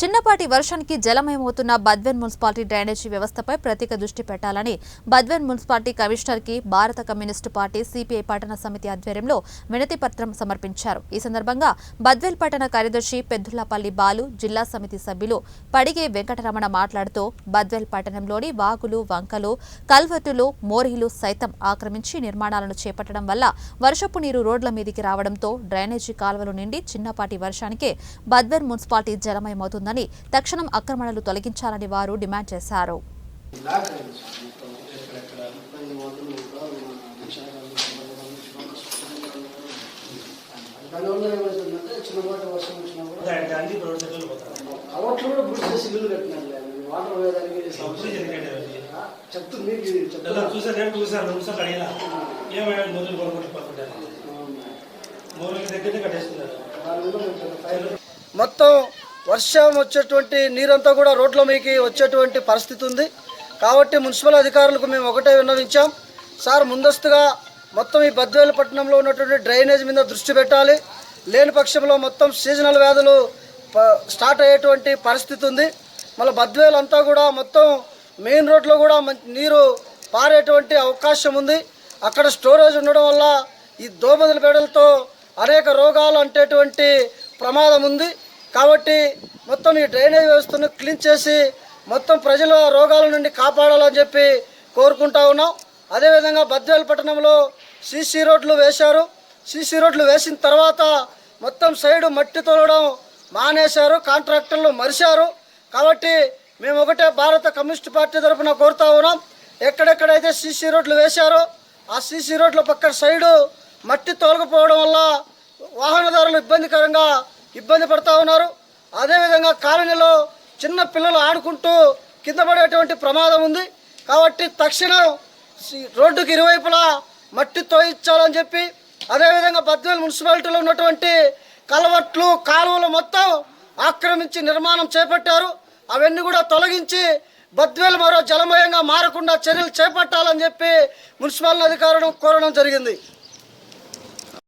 చిన్నపాటి వర్షానికి జలమయమవుతున్న Badvel municipality drainage వ్యవస్థపై ప్రత్యేక దృష్టి పెట్టాలని బద్వేల్ మున్సిపాలిటీ కమిషనర్కి భారత కమ్యూనిస్టు పార్టీ సిపిఐ పట్టణ సమితి ఆధ్వర్యంలో వినతి పత్రం సమర్పించారు. ఈ సందర్భంగా బద్వేల్ పట్టణ కార్యదర్శి పెద్దులపల్లి బాలు, జిల్లా సమితి సభ్యులు పడిగే వెంకటరమణ మాట్లాడుతూ బద్వేల్ పట్టణంలోని వాగులు, వంకలు, కల్వర్టులు, మోరీలు సైతం ఆక్రమించి నిర్మాణాలను చేపట్టడం వల్ల వర్షపు నీరు రోడ్ల మీదికి రావడంతో డ్రైనేజీ కాలువలు నిండి చిన్నపాటి వర్షానికే బద్వేల్ మున్సిపాలిటీ జలమయమవుతుంది. తక్షణం ఆక్రమణలు తొలగించాలని వారు డిమాండ్ చేశారు. మొత్తం వర్షం వచ్చేటువంటి నీరంతా కూడా రోడ్ల మీదకి వచ్చేటువంటి పరిస్థితి ఉంది. కాబట్టి మున్సిపల్ అధికారులకు మేము ఒకటే విన్నవించాం, సార్ ముందస్తుగా మొత్తం ఈ బద్వేలు పట్టణంలో ఉన్నటువంటి డ్రైనేజ్ మీద దృష్టి పెట్టాలి. లేని పక్షంలో మొత్తం సీజనల్ వ్యాధులు స్టార్ట్ అయ్యేటువంటి పరిస్థితి ఉంది. మళ్ళీ బద్వేలు అంతా కూడా మొత్తం మెయిన్ రోడ్లో కూడా నీరు పారేటువంటి అవకాశం ఉంది. అక్కడ స్టోరేజ్ ఉండడం వల్ల ఈ దోమల బెడలతో అనేక రోగాలు అంటేటువంటి ప్రమాదం ఉంది. కాబట్టి మొత్తం ఈ డ్రైనేజ్ వ్యవస్థను క్లీన్ చేసి మొత్తం ప్రజల రోగాల నుండి కాపాడాలని చెప్పి కోరుకుంటా ఉన్నాం. అదేవిధంగా బద్వేల్ పట్టణంలో సీసీ రోడ్లు వేశారు. సీసీ రోడ్లు వేసిన తర్వాత మొత్తం సైడు మట్టి తోలడం మానేశారు, కాంట్రాక్టర్లు మరిశారు. కాబట్టి మేము ఒకటే భారత కమ్యూనిస్ట్ పార్టీ తరఫున కోరుతా ఉన్నాం, ఎక్కడెక్కడైతే సీసీ రోడ్లు వేశారో ఆ సీసీ రోడ్ల పక్కన సైడు మట్టి తోలకపోవడం వల్ల వాహనదారులు ఇబ్బంది పడుతూ ఉన్నారు. అదేవిధంగా కాలనీలో చిన్న పిల్లలు ఆడుకుంటూ కింద పడేటువంటి ప్రమాదం ఉంది. కాబట్టి తక్షణం రోడ్డుకి ఇరువైపులా మట్టి తోయించాలని చెప్పి, అదేవిధంగా బద్వేల్ మున్సిపాలిటీలో ఉన్నటువంటి కలవట్లు, కాలువలు మొత్తం ఆక్రమించి నిర్మాణం చేపట్టారు. అవన్నీ కూడా తొలగించి బద్వేల్ మరో జలమయంగా మారకుండా చర్యలు చేపట్టాలని చెప్పి మున్సిపల్ అధికారులను కోరడం జరిగింది.